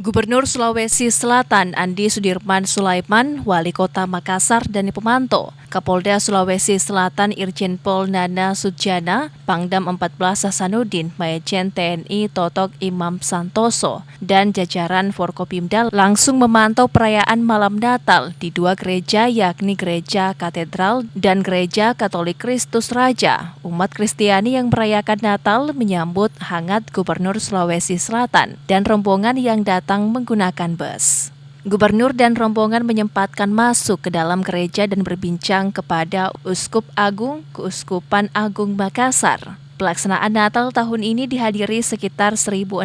Gubernur Sulawesi Selatan Andi Sudirman Sulaiman, Wali Kota Makassar Dani Pemanto, Kapolda Sulawesi Selatan Irjen Pol Nana Sudjana, Pangdam 14 Hasanuddin, Majen TNI Totok Imam Santoso, dan jajaran Forkopimda langsung memantau perayaan malam Natal di dua gereja yakni Gereja Katedral dan Gereja Katolik Kristus Raja. Umat Kristiani yang merayakan Natal menyambut hangat Gubernur Sulawesi Selatan dan rombongan yang datang menggunakan bus. Gubernur dan rombongan menyempatkan masuk ke dalam gereja dan berbincang kepada Uskup Agung Keuskupan Agung Makassar. Pelaksanaan Natal tahun ini dihadiri sekitar 1.600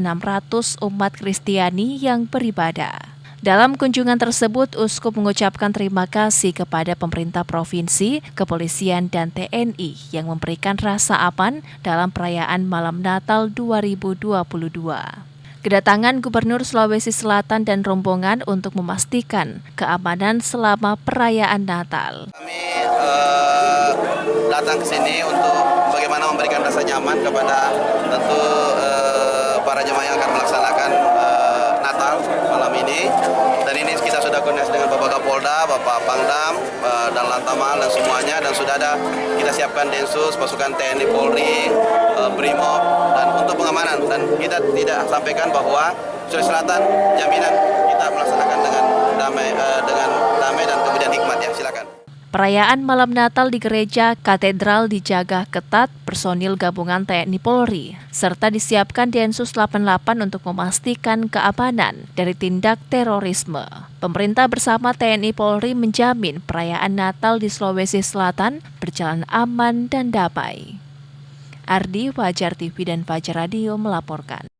umat Kristiani yang beribadah. Dalam kunjungan tersebut, Uskup mengucapkan terima kasih kepada pemerintah provinsi, kepolisian, dan TNI yang memberikan rasa aman dalam perayaan Malam Natal 2022. Kedatangan Gubernur Sulawesi Selatan dan rombongan untuk memastikan keamanan selama perayaan Natal. Kami datang ke sini untuk bagaimana memberikan rasa nyaman kepada tentu para jemaah yang akan melaksanakan Natal malam ini. Dan ini kita sudah koordinasi dengan Bapak Kapolda, Bapak Pangdam, dan Lantamal dan semuanya, dan sudah ada kita siapkan Densus, pasukan TNI Polri, Brimob, dan untuk pengamanan. Dan kita tidak sampaikan bahwa Sulawesi Selatan jaminan kita melaksanakan dengan damai dan kemudian hikmat ya. Silakan. Perayaan malam Natal di Gereja Katedral dijaga ketat personil gabungan TNI Polri, serta disiapkan Densus 88 untuk memastikan keamanan dari tindak terorisme. Pemerintah bersama TNI Polri menjamin perayaan Natal di Sulawesi Selatan berjalan aman dan damai. Ardi, Fajar TV dan Fajar Radio melaporkan.